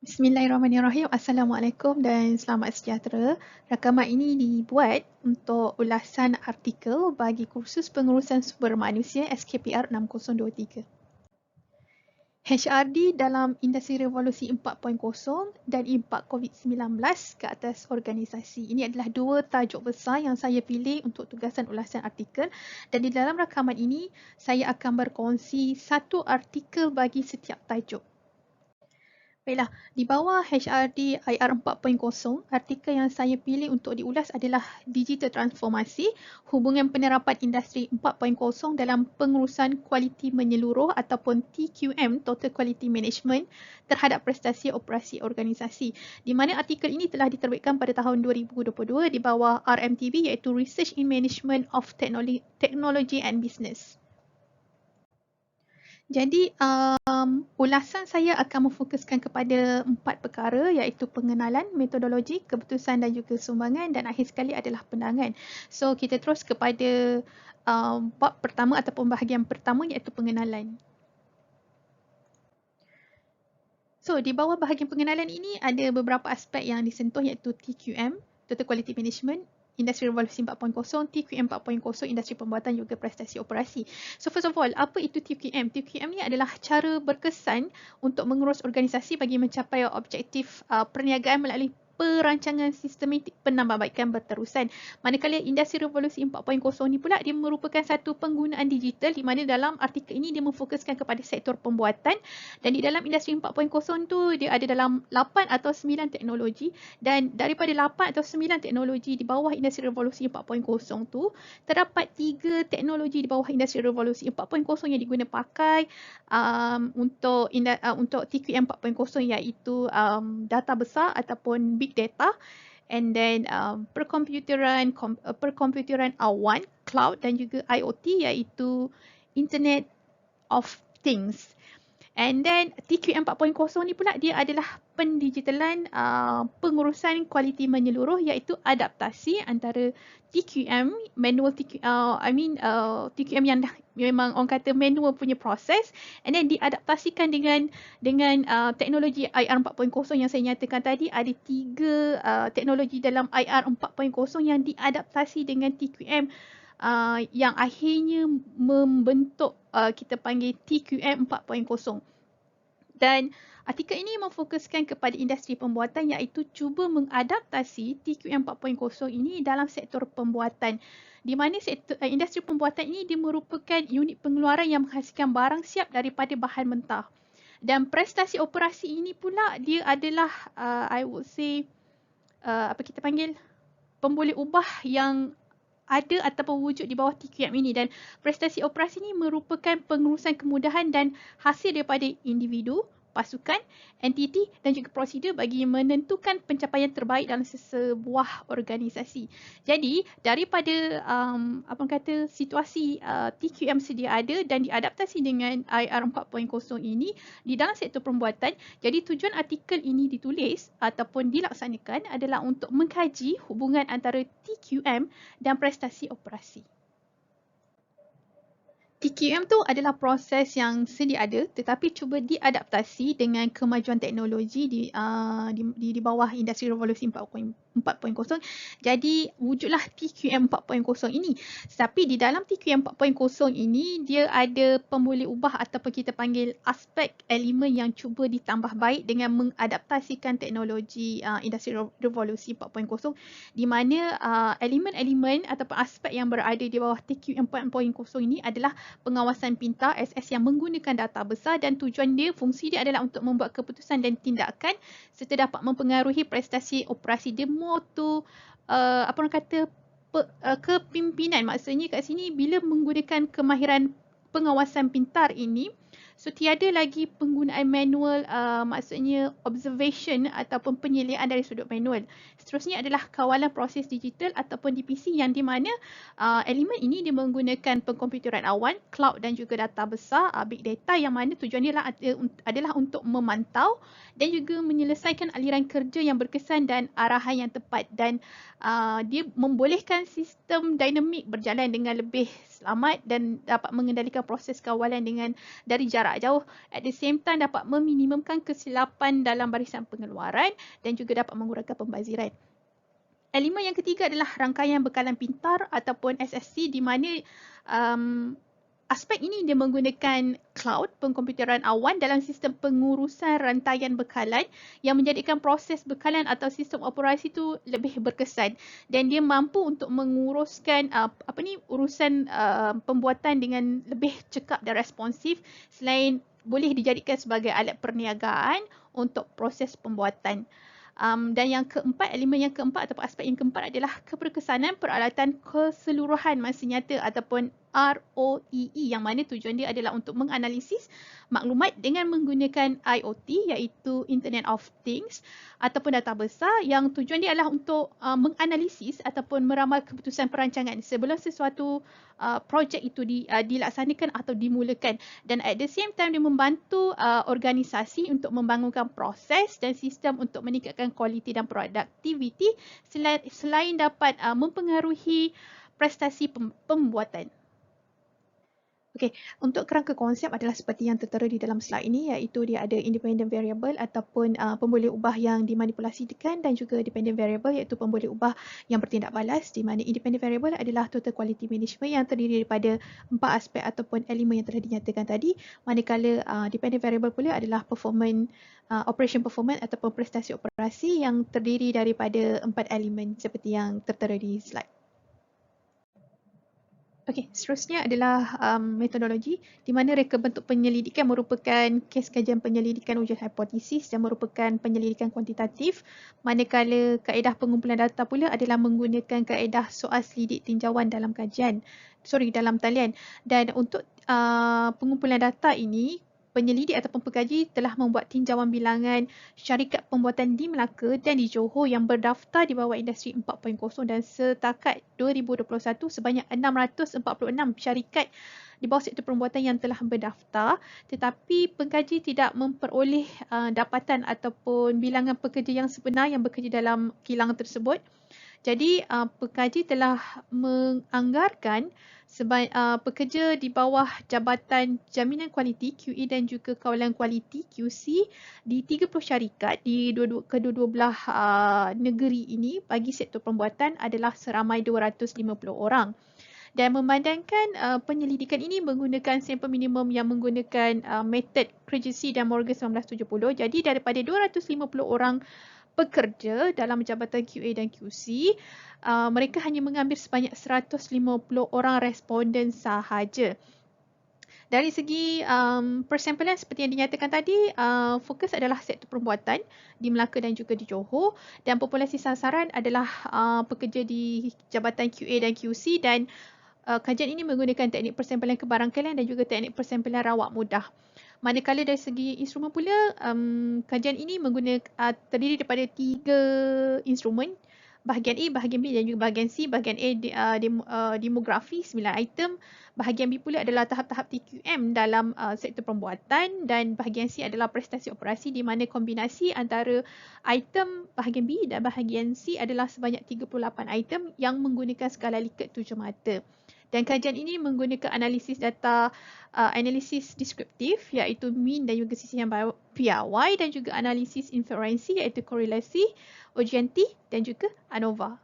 Bismillahirrahmanirrahim. Assalamualaikum dan selamat sejahtera. Rakaman ini dibuat untuk ulasan artikel bagi kursus pengurusan sumber manusia SKPR 6023. HRD dalam industri revolusi 4.0 dan impak COVID-19 ke atas organisasi. Ini adalah dua tajuk besar yang saya pilih untuk tugasan ulasan artikel, dan di dalam rakaman ini saya akan berkongsi satu artikel bagi setiap tajuk. Baiklah, di bawah HRD IR 4.0, artikel yang saya pilih untuk diulas adalah digital transformasi, hubungan penerapan industri 4.0 dalam pengurusan kualiti menyeluruh ataupun TQM, Total Quality Management, terhadap prestasi operasi organisasi. Di mana artikel ini telah diterbitkan pada tahun 2022 di bawah RMTB, iaitu Research in Management of Technology and Business. Jadi, ulasan saya akan memfokuskan kepada 4 perkara, iaitu pengenalan, metodologi, keputusan dan juga sumbangan, dan akhir sekali adalah pandangan. So, kita terus kepada bab pertama ataupun bahagian pertama, iaitu pengenalan. So, di bawah bahagian pengenalan ini ada beberapa aspek yang disentuh, iaitu TQM, Total Quality Management, Industri Revolusi 4.0, TQM 4.0, industri pembuatan juga prestasi operasi. So first of all, apa itu TQM? TQM ni adalah cara berkesan untuk mengurus organisasi bagi mencapai objektif perniagaan melalui perancangan sistematik penambahbaikan berterusan. Manakala industri revolusi 4.0 ni pula dia merupakan satu penggunaan digital, di mana dalam artikel ini dia memfokuskan kepada sektor pembuatan, dan di dalam industri 4.0 tu dia ada dalam 8 atau 9 teknologi, dan daripada 8 atau 9 teknologi di bawah industri revolusi 4.0 tu terdapat 3 teknologi di bawah industri revolusi 4.0 yang diguna pakai untuk TQM 4.0, iaitu data besar ataupun big data, and then perkomputeran awan, cloud, dan juga IoT, iaitu Internet of Things. And then TQM 4.0 ni pula dia adalah pendigitalan pengurusan kualiti menyeluruh, iaitu adaptasi antara TQM manual TQM yang dah memang orang kata manual punya proses, and then diadaptasikan dengan teknologi IR 4.0 yang saya nyatakan tadi. Ada 3 teknologi dalam IR 4.0 yang diadaptasi dengan TQM yang akhirnya membentuk kita panggil TQM 4.0. Dan artikel ini memfokuskan kepada industri pembuatan, iaitu cuba mengadaptasi TQM 4.0 ini dalam sektor pembuatan, di mana industri pembuatan ini dia merupakan unit pengeluaran yang menghasilkan barang siap daripada bahan mentah. Dan prestasi operasi ini pula dia adalah I would say pemboleh ubah yang ada ataupun wujud di bawah TQM ini. Dan prestasi operasi ini merupakan pengurusan kemudahan dan hasil daripada individu, pasukan, entiti dan juga prosedur bagi menentukan pencapaian terbaik dalam sebuah organisasi. Jadi daripada situasi TQM sedia ada dan diadaptasi dengan IR 4.0 ini di dalam sektor pembuatan, jadi tujuan artikel ini ditulis ataupun dilaksanakan adalah untuk mengkaji hubungan antara TQM dan prestasi operasi. TQM tu adalah proses yang sedia ada tetapi cuba diadaptasi dengan kemajuan teknologi di bawah industri revolusi 4.0. Jadi wujudlah TQM 4.0 ini. Tapi di dalam TQM 4.0 ini dia ada pemboleh ubah ataupun kita panggil aspek elemen yang cuba ditambah baik dengan mengadaptasikan teknologi industri revolusi 4.0, di mana elemen-elemen ataupun aspek yang berada di bawah TQM 4.0 ini adalah pengawasan pintar SS yang menggunakan data besar, dan tujuan dia, fungsi dia adalah untuk membuat keputusan dan tindakan serta dapat mempengaruhi prestasi operasi. Dia more to kepimpinan. Maksudnya kat sini bila menggunakan kemahiran pengawasan pintar ini, so tiada lagi penggunaan manual, maksudnya observation ataupun penyeliaan dari sudut manual. Seterusnya adalah kawalan proses digital ataupun DPC, yang di mana elemen ini dia menggunakan pengkomputeran awan, cloud dan juga data besar, big data, yang mana tujuannya adalah untuk memantau dan juga menyelesaikan aliran kerja yang berkesan dan arahan yang tepat, dan dia membolehkan sistem dinamik berjalan dengan lebih selamat dan dapat mengendalikan proses kawalan dari jarak jarak jauh. At the same time dapat meminimumkan kesilapan dalam barisan pengeluaran dan juga dapat mengurangkan pembaziran. Elemen yang ketiga adalah rangkaian bekalan pintar ataupun SSC, di mana aspek ini dia menggunakan cloud, pengkomputeran awan dalam sistem pengurusan rantaian bekalan yang menjadikan proses bekalan atau sistem operasi itu lebih berkesan, dan dia mampu untuk menguruskan urusan pembuatan dengan lebih cekap dan responsif, selain boleh dijadikan sebagai alat perniagaan untuk proses pembuatan. Dan yang keempat, elemen yang keempat atau aspek yang keempat adalah keberkesanan peralatan keseluruhan masa nyata ataupun ROEE, yang mana tujuan dia adalah untuk menganalisis maklumat dengan menggunakan IoT, iaitu Internet of Things, ataupun data besar, yang tujuan dia adalah untuk menganalisis ataupun meramal keputusan perancangan sebelum sesuatu projek itu dilaksanakan atau dimulakan, dan at the same time dia membantu organisasi untuk membangunkan proses dan sistem untuk meningkatkan kualiti dan produktiviti, selain dapat mempengaruhi prestasi pembuatan. Okey, untuk kerangka konsep adalah seperti yang tertera di dalam slide ini, iaitu dia ada independent variable ataupun pemboleh ubah yang dimanipulasikan, dan juga dependent variable iaitu pemboleh ubah yang bertindak balas, di mana independent variable adalah total quality management yang terdiri daripada 4 aspek ataupun elemen yang telah dinyatakan tadi, manakala dependent variable pula adalah operation performance ataupun prestasi operasi yang terdiri daripada 4 elemen seperti yang tertera di slide. Okey, seterusnya adalah metodologi, di mana reka bentuk penyelidikan merupakan kes kajian penyelidikan ujian hipotesis dan merupakan penyelidikan kuantitatif, manakala kaedah pengumpulan data pula adalah menggunakan kaedah soal selidik tinjauan dalam dalam talian. Dan untuk pengumpulan data ini, penyelidik ataupun pengkaji telah membuat tinjauan bilangan syarikat pembuatan di Melaka dan di Johor yang berdaftar di bawah Industri 4.0, dan setakat 2021 sebanyak 646 syarikat di bawah sektor perbuatan yang telah berdaftar, tetapi pengkaji tidak memperoleh dapatan ataupun bilangan pekerja yang sebenar yang bekerja dalam kilang tersebut. Jadi pengkaji telah menganggarkan pekerja di bawah Jabatan Jaminan Kualiti QA dan juga Kawalan Kualiti QC di 30 syarikat di kedua-dua belah negeri ini bagi sektor pembuatan adalah seramai 250 orang. Dan memandangkan penyelidikan ini menggunakan sampel minimum yang menggunakan metod Krejci dan Morgan 1970. Jadi daripada 250 orang pekerja dalam jabatan QA dan QC, mereka hanya mengambil sebanyak 150 orang responden sahaja. Dari segi persampalan seperti yang dinyatakan tadi, fokus adalah sektor perbuatan di Melaka dan juga di Johor, dan populasi sasaran adalah pekerja di jabatan QA dan QC, dan kajian ini menggunakan teknik persampalan kebarangkalian dan juga teknik persampalan rawak mudah. Manakala dari segi instrumen pula, kajian ini terdiri daripada 3 instrumen, bahagian A, bahagian B dan juga bahagian C. Bahagian A demografi 9 item, bahagian B pula adalah tahap-tahap TQM dalam sektor pembuatan, dan bahagian C adalah prestasi operasi, di mana kombinasi antara item bahagian B dan bahagian C adalah sebanyak 38 item yang menggunakan skala Likert 7 mata. Dan kajian ini menggunakan analisis data, analisis deskriptif iaitu mean dan juga sisihan PRY, dan juga analisis inferensi iaitu korelasi, OGNT dan juga ANOVA.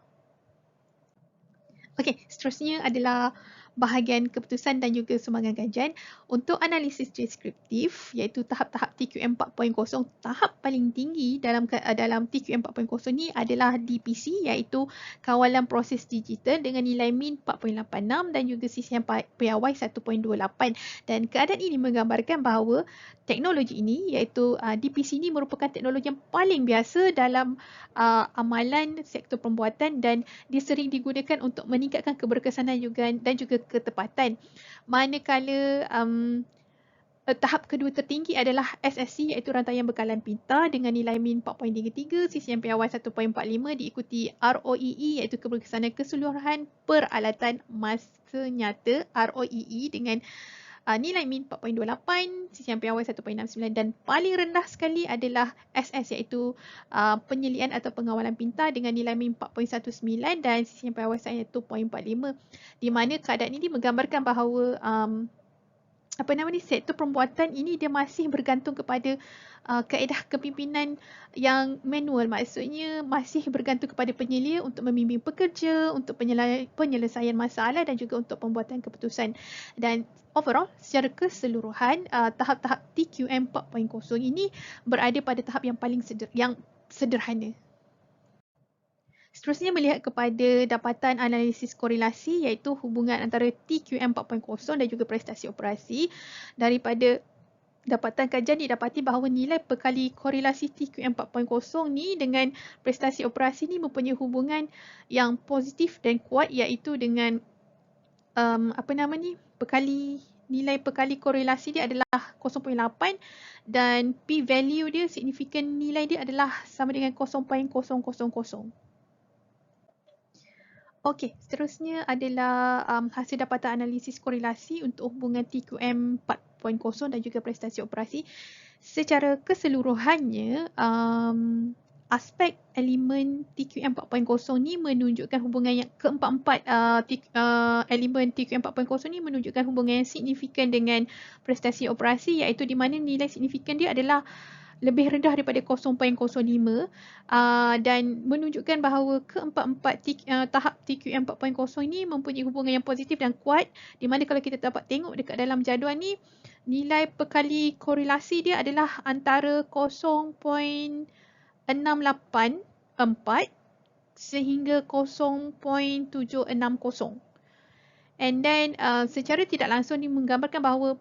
Okey, seterusnya adalah bahagian keputusan dan juga sumbangan kajian. Untuk analisis deskriptif iaitu tahap-tahap TQM 4.0, tahap paling tinggi dalam TQM 4.0 ni adalah DPC iaitu kawalan proses digital dengan nilai min 4.86 dan juga sisihan PRY 1.28, dan keadaan ini menggambarkan bahawa teknologi ini iaitu DPC ini merupakan teknologi yang paling biasa dalam amalan sektor pembuatan, dan dia sering digunakan untuk meningkatkan keberkesanan dan juga ketepatan. Manakala tahap kedua tertinggi adalah SSC iaitu rantaian bekalan pintar dengan nilai min 4.33, sisihan PRY 1.45, diikuti ROEE iaitu keberkesanan keseluruhan peralatan masa nyata ROEE dengan nilai min 4.28, sisihan PRY 1.69, dan paling rendah sekali adalah SS iaitu penyelian atau pengawalan pintar dengan nilai min 4.19 dan sisihan PRY 1.45, di mana keadaan ini menggambarkan bahawa sektor perbuatan ini dia masih bergantung kepada kaedah kepimpinan yang manual. Maksudnya masih bergantung kepada penyelia untuk membimbing pekerja, untuk penyelesaian masalah dan juga untuk pembuatan keputusan. Dan overall, secara keseluruhan, tahap-tahap TQM 4.0 ini berada pada tahap yang paling sederhana. Seterusnya melihat kepada dapatan analisis korelasi iaitu hubungan antara TQM 4.0 dan juga prestasi operasi. Daripada dapatan kajian didapati bahawa nilai perkali korelasi TQM 4.0 ni dengan prestasi operasi ni mempunyai hubungan yang positif dan kuat iaitu dengan nilai perkali korelasi dia adalah 0.8 dan P value dia, signifikan nilai dia adalah sama dengan 0.000. Okey, seterusnya adalah hasil dapatan analisis korelasi untuk hubungan TQM 4.0 dan juga prestasi operasi. Secara keseluruhannya, aspek elemen TQM 4.0 ni menunjukkan hubungan yang keempat-empat elemen TQM 4.0 ni menunjukkan hubungan yang signifikan dengan prestasi operasi iaitu di mana nilai signifikan dia adalah lebih rendah daripada 0.05 dan menunjukkan bahawa keempat-empat tahap TQM 4.0 ini mempunyai hubungan yang positif dan kuat, di mana kalau kita dapat tengok dekat dalam jadual ni, nilai perkali korelasi dia adalah antara 0.684 sehingga 0.760. And then secara tidak langsung ni menggambarkan bahawa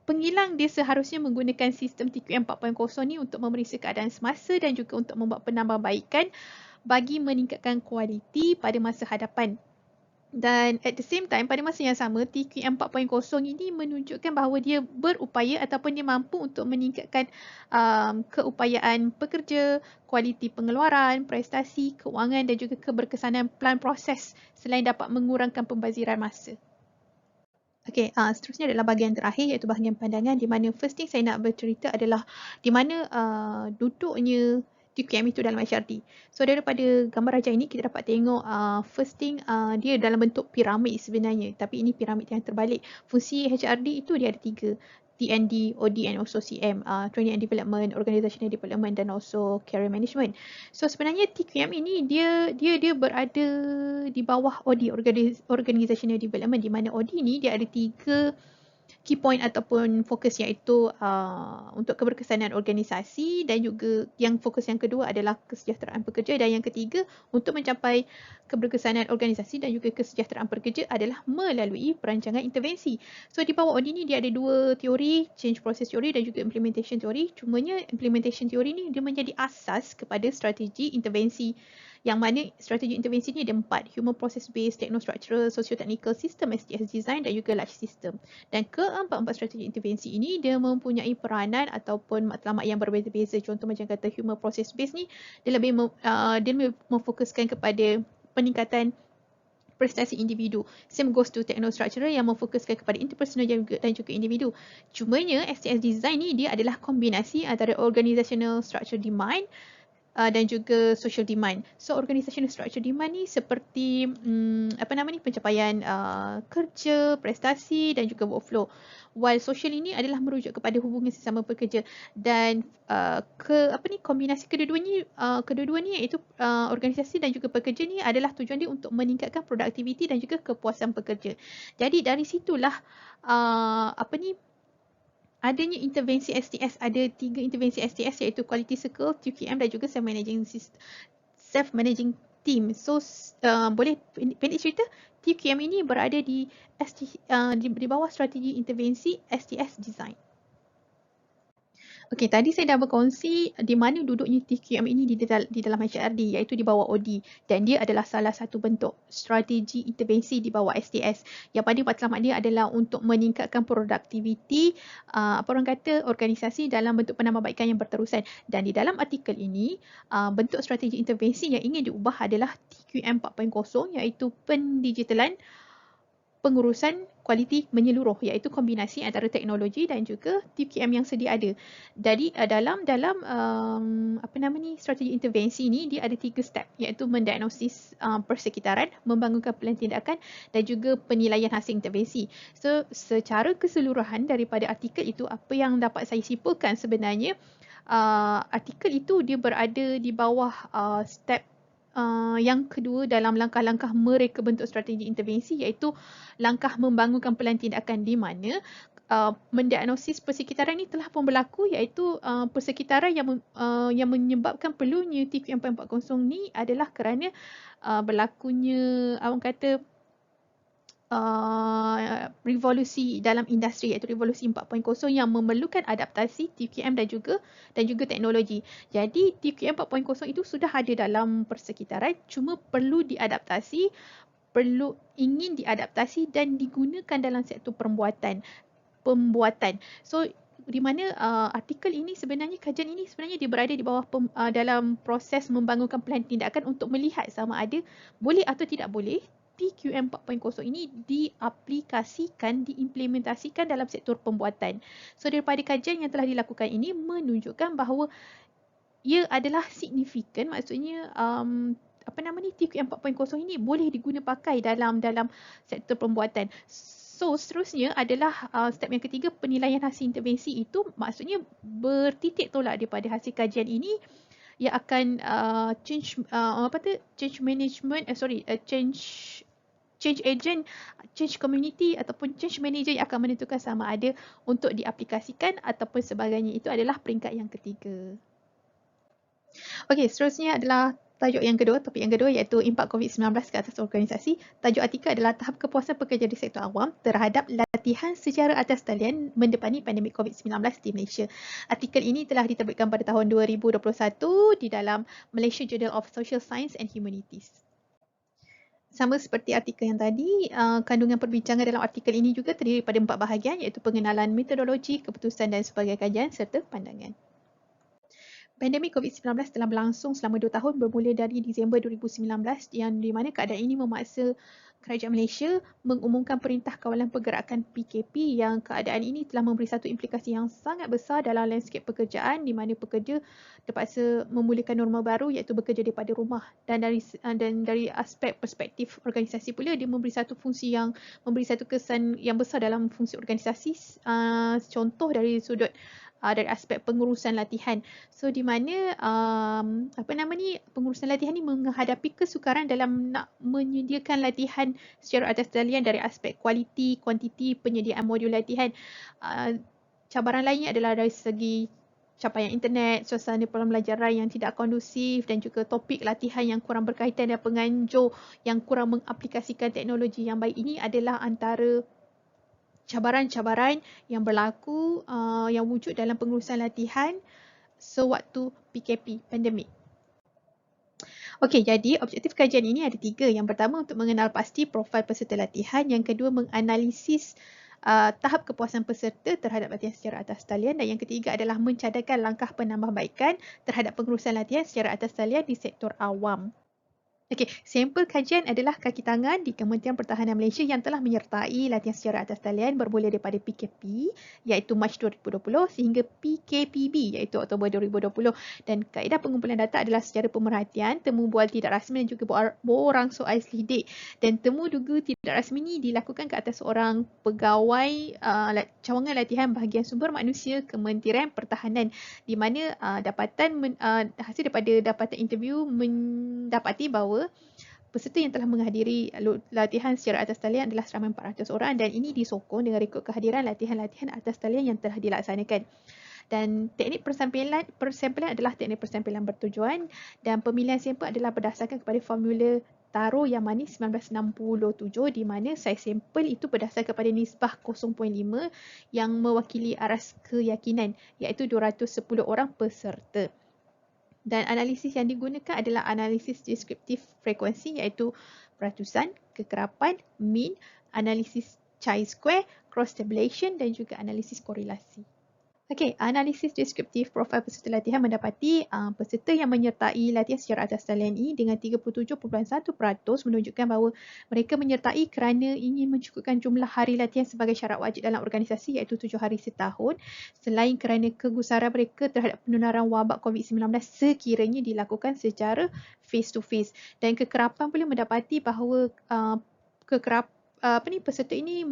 pengilang dia seharusnya menggunakan sistem TQM 4.0 ni untuk memeriksa keadaan semasa dan juga untuk membuat penambahbaikan bagi meningkatkan kualiti pada masa hadapan. Dan at the same time, pada masa yang sama, TQM 4.0 ini menunjukkan bahawa dia berupaya ataupun dia mampu untuk meningkatkan keupayaan pekerja, kualiti pengeluaran, prestasi, kewangan dan juga keberkesanan plan proses selain dapat mengurangkan pembaziran masa. Okey, seterusnya adalah bahagian terakhir iaitu bahagian pandangan di mana first thing saya nak bercerita adalah di mana duduknya TQM itu dalam HRD. So daripada gambar rajah ini kita dapat tengok first thing dia dalam bentuk piramid sebenarnya, tapi ini piramid yang terbalik. Fungsi HRD itu dia ada 3. TND, OD and also CM, Training and Development, Organizational Development dan also Career Management. So sebenarnya TQM ini dia berada di bawah OD, Organizational Development, di mana OD ni dia ada 3 key point ataupun fokus iaitu untuk keberkesanan organisasi dan juga yang fokus yang kedua adalah kesejahteraan pekerja dan yang ketiga untuk mencapai keberkesanan organisasi dan juga kesejahteraan pekerja adalah melalui perancangan intervensi. So di bawah OD ni dia ada 2 teori, change process theory dan juga implementation theory. Cumanya implementation theory ni dia menjadi asas kepada strategi intervensi, yang mana strategi intervensi ni ada 4, human process based, techno-structural, socio-technical, system STS design dan juga large system. Dan keempat-empat strategi intervensi ini dia mempunyai peranan ataupun matlamat yang berbeza-beza. Contoh macam kata human process based ni dia lebih memfokuskan kepada peningkatan prestasi individu. Same goes to techno-structural yang memfokuskan kepada interpersonal dan juga individu. Cumanya STS design ni dia adalah kombinasi antara organizational structure demand dan juga social demand. So organizational structure demand ni seperti pencapaian kerja, prestasi dan juga workflow. While social ini adalah merujuk kepada hubungan sesama pekerja dan kombinasi kedua-dua ni iaitu organisasi dan juga pekerja ni adalah tujuan dia untuk meningkatkan produktiviti dan juga kepuasan pekerja. Jadi dari situlah adanya intervensi STS, ada 3 intervensi STS iaitu Quality Circle, TQM dan juga Self-Managing Team. So boleh pendek cerita, TQM ini berada di bawah strategi intervensi STS Design. Okey, tadi saya dah berkongsi di mana duduknya TQM ini di dalam HRD iaitu di bawah OD dan dia adalah salah satu bentuk strategi intervensi di bawah STS yang pada matlamat dia adalah untuk meningkatkan produktiviti organisasi dalam bentuk penambahbaikan yang berterusan. Dan di dalam artikel ini bentuk strategi intervensi yang ingin diubah adalah TQM 4.0 iaitu pendigitalan, pengurusan, kualiti menyeluruh, iaitu kombinasi antara teknologi dan juga TQM yang sedia ada. Jadi dalam strategi intervensi ni dia ada 3 step, iaitu mendiagnosis persekitaran, membangunkan pilihan tindakan dan juga penilaian hasil intervensi. So secara keseluruhan daripada artikel itu, apa yang dapat saya simpulkan sebenarnya, artikel itu dia berada di bawah step yang kedua dalam langkah-langkah mereka bentuk strategi intervensi, iaitu langkah membangunkan pelan tindakan, di mana mendiagnosis persekitaran ini telah pun berlaku, iaitu persekitaran yang menyebabkan perlunya TQM 4.0 ni adalah kerana berlakunya orang kata revolusi dalam industri, iaitu revolusi 4.0 yang memerlukan adaptasi TQM dan juga teknologi. Jadi TQM 4.0 itu sudah ada dalam persekitaran, cuma perlu diadaptasi, ingin diadaptasi dan digunakan dalam sektor pembuatan. So di mana artikel ini sebenarnya, kajian ini sebenarnya dia berada di bawah dalam proses membangunkan pelan tindakan untuk melihat sama ada boleh atau tidak boleh TQM 4.0 ini diaplikasikan, diimplementasikan dalam sektor pembuatan. So daripada kajian yang telah dilakukan ini menunjukkan bahawa ia adalah signifikan, maksudnya TQM 4.0 ini boleh diguna pakai dalam sektor pembuatan. So seterusnya adalah step yang ketiga, penilaian hasil intervensi. Itu maksudnya bertitik tolak daripada hasil kajian ini yang akan change agent, change community ataupun change manager yang akan menentukan sama ada untuk diaplikasikan ataupun sebagainya. Itu adalah peringkat yang ketiga. Okey, seterusnya adalah topik yang kedua, iaitu impak COVID-19 ke atas organisasi. Tajuk artikel adalah tahap kepuasan pekerja di sektor awam terhadap latihan secara atas talian mendepani pandemik COVID-19 di Malaysia. Artikel ini telah diterbitkan pada tahun 2021 di dalam Malaysia Journal of Social Science and Humanities. Sama seperti artikel yang tadi, kandungan perbincangan dalam artikel ini juga terdiri pada 4 bahagian, iaitu pengenalan metodologi, keputusan dan sebagainya kajian serta pandangan. Pandemik COVID-19 telah berlangsung selama 2 tahun bermula dari Disember 2019, yang di mana keadaan ini memaksa Kerajaan Malaysia mengumumkan Perintah Kawalan Pergerakan PKP, yang keadaan ini telah memberi satu implikasi yang sangat besar dalam landscape pekerjaan, di mana pekerja terpaksa memulakan norma baru, iaitu bekerja daripada rumah. Dan dari aspek perspektif organisasi pula, dia memberi satu kesan yang besar dalam fungsi organisasi. Contoh dari sudut dari aspek pengurusan latihan. So di mana pengurusan latihan ni menghadapi kesukaran dalam nak menyediakan latihan secara atas talian dari aspek kualiti, kuantiti, penyediaan modul latihan. Cabaran lainnya adalah dari segi capaian internet, suasana pembelajaran yang tidak kondusif dan juga topik latihan yang kurang berkaitan dan penganjur yang kurang mengaplikasikan teknologi yang baik. Ini adalah antara cabaran-cabaran yang berlaku yang wujud dalam pengurusan latihan sewaktu PKP, pandemik. Okey, jadi objektif kajian ini ada 3. Yang pertama, untuk mengenal pasti profil peserta latihan. Yang kedua, menganalisis tahap kepuasan peserta terhadap latihan secara atas talian. Dan yang ketiga adalah mencadangkan langkah penambahbaikan terhadap pengurusan latihan secara atas talian di sektor awam. Okey, sampel kajian adalah kaki tangan di Kementerian Pertahanan Malaysia yang telah menyertai latihan secara atas talian bermula daripada PKP, iaitu Mac 2020 sehingga PKPB, iaitu Oktober 2020. Dan kaedah pengumpulan data adalah secara pemerhatian, temu bual tidak rasmi dan juga borang soal selidik. Dan temu duga tidak rasmi ini dilakukan ke atas seorang pegawai cawangan latihan bahagian sumber manusia Kementerian Pertahanan, di mana hasil daripada dapatan interview mendapati bahawa peserta yang telah menghadiri latihan secara atas talian adalah seramai 400 orang, dan ini disokong dengan rekod kehadiran latihan-latihan atas talian yang telah dilaksanakan. Dan teknik persampelan adalah teknik persampelan bertujuan, dan pemilihan sampel adalah berdasarkan kepada formula Taro yang manis 1967, di mana saiz sampel itu berdasarkan kepada nisbah 0.5 yang mewakili aras keyakinan, iaitu 210 orang peserta. Dan analisis yang digunakan adalah analisis deskriptif frekuensi, iaitu peratusan, kekerapan, mean, analisis chi-square, cross tabulation dan juga analisis korelasi. Okey, analisis deskriptif profil peserta latihan mendapati peserta yang menyertai latihan secara atas talian ini dengan 37.1% menunjukkan bahawa mereka menyertai kerana ingin mencukupkan jumlah hari latihan sebagai syarat wajib dalam organisasi iaitu 7 hari setahun, selain kerana kegusaran mereka terhadap penularan wabak COVID-19 sekiranya dilakukan secara face to face. Dan kekerapan pula mendapati bahawa peserta ini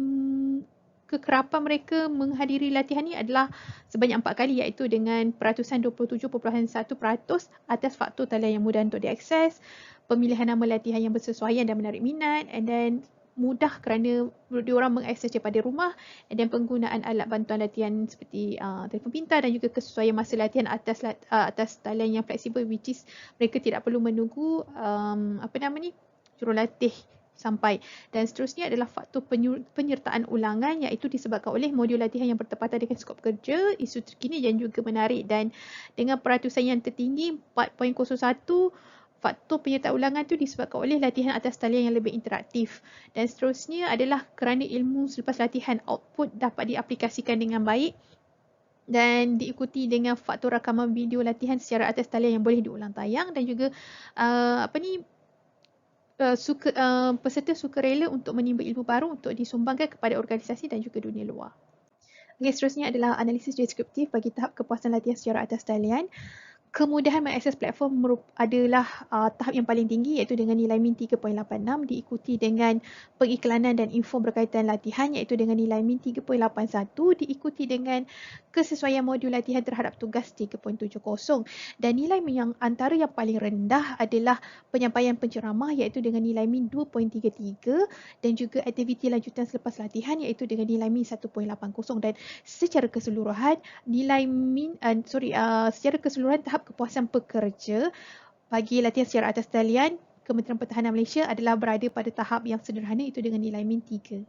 kekerapan mereka menghadiri latihan ini adalah sebanyak 4 kali iaitu dengan peratusan 27.1% atas faktor talian yang mudah untuk diakses, pemilihan nama latihan yang bersesuaian dan menarik minat, and then mudah kerana diorang mengakses daripada rumah, dan penggunaan alat bantuan latihan seperti telefon pintar dan juga kesesuaian masa latihan atas talian yang fleksibel, which is mereka tidak perlu menunggu jurulatih sampai. Dan seterusnya adalah faktor penyertaan ulangan iaitu disebabkan oleh modul latihan yang bertepatan dengan skop kerja, isu terkini dan juga menarik, dan dengan peratusan yang tertinggi 4.01, faktor penyertaan ulangan itu disebabkan oleh latihan atas talian yang lebih interaktif. Dan seterusnya adalah kerana ilmu selepas latihan output dapat diaplikasikan dengan baik dan diikuti dengan faktor rakaman video latihan secara atas talian yang boleh diulang tayang, dan juga peserta sukarela untuk menimba ilmu baru untuk disumbangkan kepada organisasi dan juga dunia luar. Okay, seterusnya adalah analisis deskriptif bagi tahap kepuasan latihan secara atas talian. Kemudahan mengakses platform adalah tahap yang paling tinggi iaitu dengan nilai min 3.86, diikuti dengan pengiklanan dan info berkaitan latihan iaitu dengan nilai min 3.81, diikuti dengan kesesuaian modul latihan terhadap tugas 3.70, dan nilai yang antara yang paling rendah adalah penyampaian penceramah iaitu dengan nilai min 2.33, dan juga aktiviti lanjutan selepas latihan iaitu dengan nilai min 1.80, dan secara keseluruhan secara keseluruhan tahap kepuasan pekerja bagi latihan secara atas talian Kementerian Pertahanan Malaysia adalah berada pada tahap yang sederhana itu dengan nilai min 3.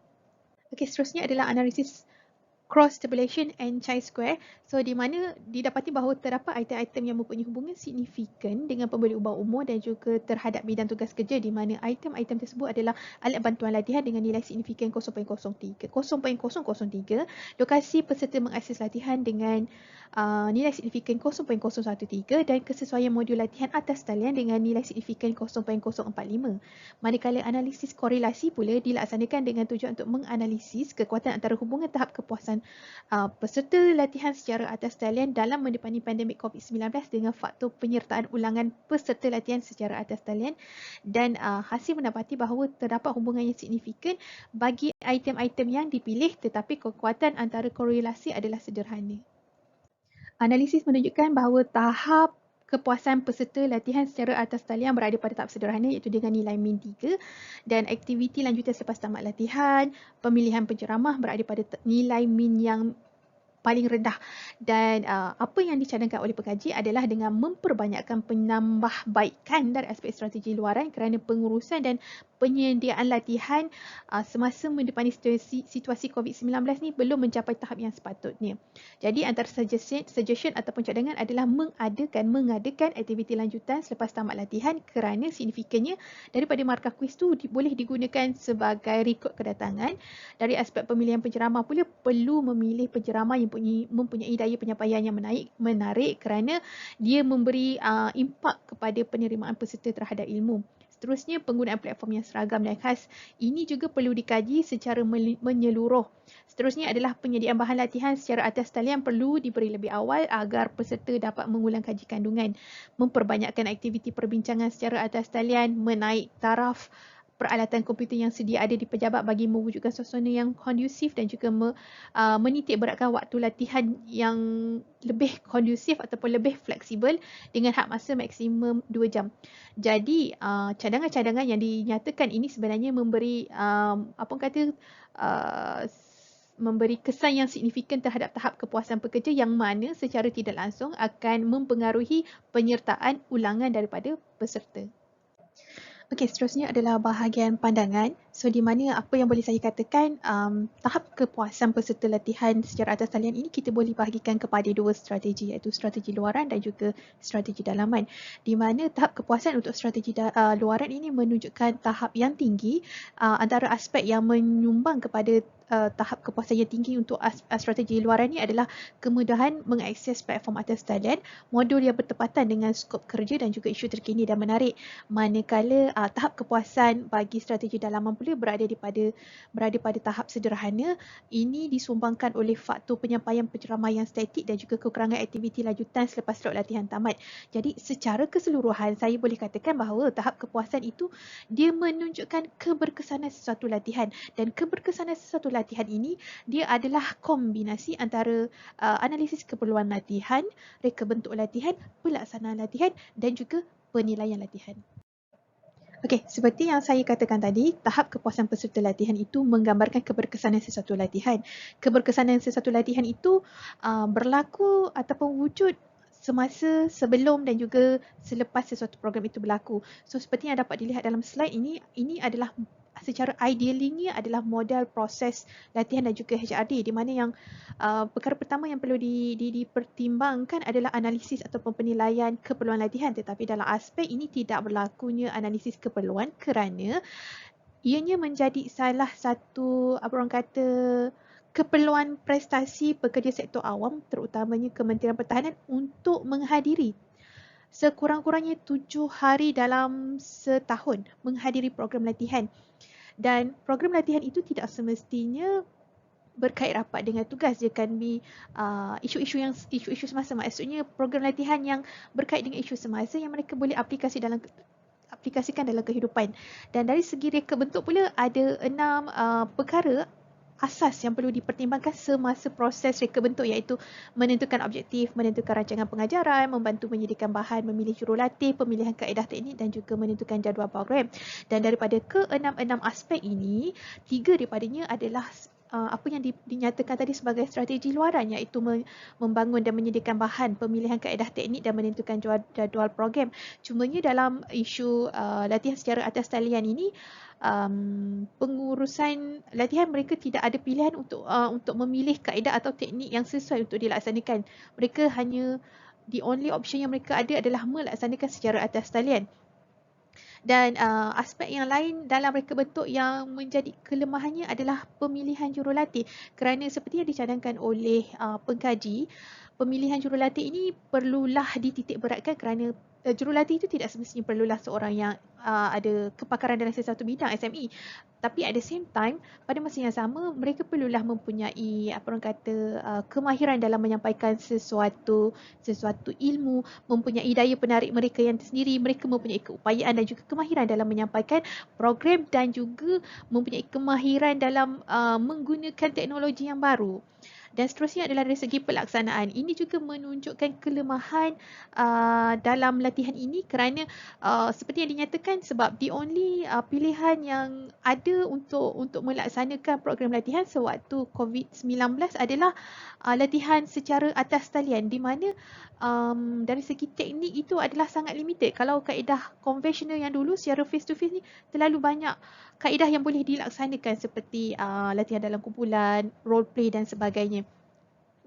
Okey, seterusnya adalah analisis cross tabulation and chi-square. So di mana didapati bahawa terdapat item-item yang mempunyai hubungan signifikan dengan pemberi ubah umur dan juga terhadap bidang tugas kerja, di mana item-item tersebut adalah alat bantuan latihan dengan nilai signifikan 0.03, lokasi peserta mengakses latihan dengan nilai signifikan 0.013, dan kesesuaian modul latihan atas talian dengan nilai signifikan 0.045. Manakala analisis korelasi pula dilaksanakan dengan tujuan untuk menganalisis kekuatan antara hubungan tahap kepuasan peserta latihan secara atas talian dalam menepani pandemik COVID-19 dengan faktor penyertaan ulangan peserta latihan secara atas talian, dan hasil mendapati bahawa terdapat hubungan yang signifikan bagi item-item yang dipilih, tetapi kekuatan antara korelasi adalah sederhana. Analisis menunjukkan bahawa tahap kepuasan peserta latihan secara atas talian berada pada tahap sederhana iaitu dengan nilai min 3, dan aktiviti lanjutan selepas tamat latihan, pemilihan penceramah berada pada nilai min yang paling rendah, dan apa yang dicadangkan oleh pengkaji adalah dengan memperbanyakkan penambahbaikan dari aspek strategi luaran kerana pengurusan dan penyediaan latihan semasa mendepani situasi COVID-19 ni belum mencapai tahap yang sepatutnya. Jadi antara suggestion ataupun cadangan adalah mengadakan aktiviti lanjutan selepas tamat latihan kerana signifikannya daripada markah kuis tu boleh digunakan sebagai rekod kedatangan. Dari aspek pemilihan penceramah pula perlu memilih penceramah yang mempunyai daya penyampaian yang menarik kerana dia memberi impak kepada penerimaan peserta terhadap ilmu. Seterusnya, penggunaan platform yang seragam dan khas ini juga perlu dikaji secara menyeluruh. Seterusnya adalah penyediaan bahan latihan secara atas talian perlu diberi lebih awal agar peserta dapat mengulang kaji kandungan, memperbanyakkan aktiviti perbincangan secara atas talian, menaik taraf peralatan komputer yang sedia ada di pejabat bagi mewujudkan suasana yang kondusif, dan juga menitik beratkan waktu latihan yang lebih kondusif ataupun lebih fleksibel dengan had masa maksimum 2 jam. Jadi cadangan-cadangan yang dinyatakan ini sebenarnya memberi memberi kesan yang signifikan terhadap tahap kepuasan pekerja yang mana secara tidak langsung akan mempengaruhi penyertaan ulangan daripada peserta. Okey, seterusnya adalah bahagian pandangan. So di mana apa yang boleh saya katakan, tahap kepuasan peserta latihan secara atas talian ini kita boleh bahagikan kepada dua strategi, iaitu strategi luaran dan juga strategi dalaman. Di mana tahap kepuasan untuk strategi luaran ini menunjukkan tahap yang tinggi, antara aspek yang menyumbang kepada tahap kepuasan yang tinggi untuk strategi luaran ini adalah kemudahan mengakses platform atas talian, modul yang bertepatan dengan skop kerja dan juga isu terkini dan menarik. Manakala tahap kepuasan bagi strategi dalaman pula berada pada tahap sederhana. Ini disumbangkan oleh faktor penyampaian penceramah yang statik dan juga kekurangan aktiviti lanjutan selepas slot latihan tamat. Jadi secara keseluruhan saya boleh katakan bahawa tahap kepuasan itu dia menunjukkan keberkesanan sesuatu latihan, dan keberkesanan sesuatu latihan ini dia adalah kombinasi antara analisis keperluan latihan, reka bentuk latihan, pelaksanaan latihan dan juga penilaian latihan. Okey, seperti yang saya katakan tadi, tahap kepuasan peserta latihan itu menggambarkan keberkesanan sesuatu latihan. Keberkesanan sesuatu latihan itu berlaku ataupun wujud semasa, sebelum dan juga selepas sesuatu program itu berlaku. So seperti yang dapat dilihat dalam slide ini adalah secara idealnya adalah model proses latihan dan juga HRD, di mana yang perkara pertama yang perlu dipertimbangkan adalah analisis ataupun penilaian keperluan latihan, tetapi dalam aspek ini tidak berlakunya analisis keperluan kerana ianya menjadi salah satu keperluan prestasi pekerja sektor awam, terutamanya Kementerian Pertahanan, untuk menghadiri sekurang-kurangnya 7 hari dalam setahun menghadiri program latihan. Dan program latihan itu tidak semestinya berkait rapat dengan tugas. Dia akan isu-isu semasa. Maksudnya program latihan yang berkait dengan isu semasa yang mereka boleh aplikasikan dalam kehidupan. Dan dari segi reka bentuk pula ada 6 perkara asas yang perlu dipertimbangkan semasa proses reka bentuk, iaitu menentukan objektif, menentukan rancangan pengajaran, membantu menyediakan bahan, memilih jurulatih, pemilihan kaedah teknik dan juga menentukan jadual program. Dan daripada ke-6 aspek ini, 3 daripadanya adalah apa yang dinyatakan tadi sebagai strategi luaran, iaitu membangun dan menyediakan bahan, pemilihan kaedah teknik dan menentukan jadual program. Cumanya dalam isu latihan secara atas talian ini, pengurusan latihan mereka tidak ada pilihan untuk memilih kaedah atau teknik yang sesuai untuk dilaksanakan. Mereka hanya, the only option yang mereka ada adalah melaksanakan secara atas talian. Dan aspek yang lain dalam reka bentuk yang menjadi kelemahannya adalah pemilihan jurulatih, kerana seperti yang dicadangkan oleh pengkaji, pemilihan jurulatih ini perlulah dititik beratkan kerana jurulatih itu tidak semestinya perlulah seorang yang ada kepakaran dalam sesuatu bidang SME. Tapi at the same time, pada masa yang sama, mereka perlulah mempunyai kemahiran dalam menyampaikan sesuatu ilmu, mempunyai daya penarik mereka yang tersendiri, mereka mempunyai keupayaan dan juga kemahiran dalam menyampaikan program dan juga mempunyai kemahiran dalam menggunakan teknologi yang baru. Dan seterusnya adalah dari segi pelaksanaan. Ini juga menunjukkan kelemahan dalam latihan ini kerana seperti yang dinyatakan, sebab the only pilihan yang ada untuk melaksanakan program latihan sewaktu COVID-19 adalah latihan secara atas talian, di mana dari segi teknik itu adalah sangat limited. Kalau kaedah konvensional yang dulu secara face to face ni terlalu banyak kaedah yang boleh dilaksanakan seperti latihan dalam kumpulan, role play dan sebagainya.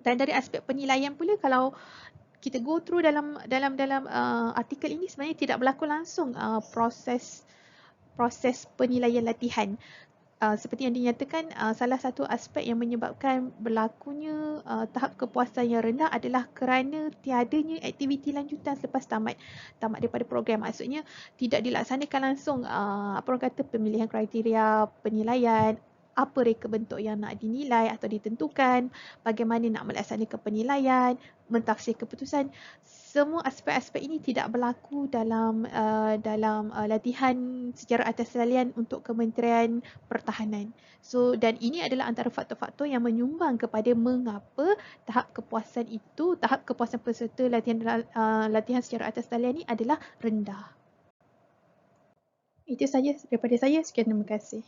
Dan dari aspek penilaian pula, kalau kita go through dalam artikel ini, sebenarnya tidak berlaku langsung proses penilaian latihan. Seperti yang dinyatakan, salah satu aspek yang menyebabkan berlakunya tahap kepuasan yang rendah adalah kerana tiadanya aktiviti lanjutan selepas tamat daripada program. Maksudnya tidak dilaksanakan langsung pemilihan kriteria penilaian, apa reka bentuk yang nak dinilai atau ditentukan, bagaimana nak melaksanakan penilaian, mentafsir keputusan. Semua aspek-aspek ini tidak berlaku dalam latihan secara atas talian untuk Kementerian Pertahanan. So, dan ini adalah antara faktor-faktor yang menyumbang kepada mengapa tahap kepuasan peserta latihan secara atas talian ini adalah rendah. Itu saja daripada saya. Sekian, terima kasih.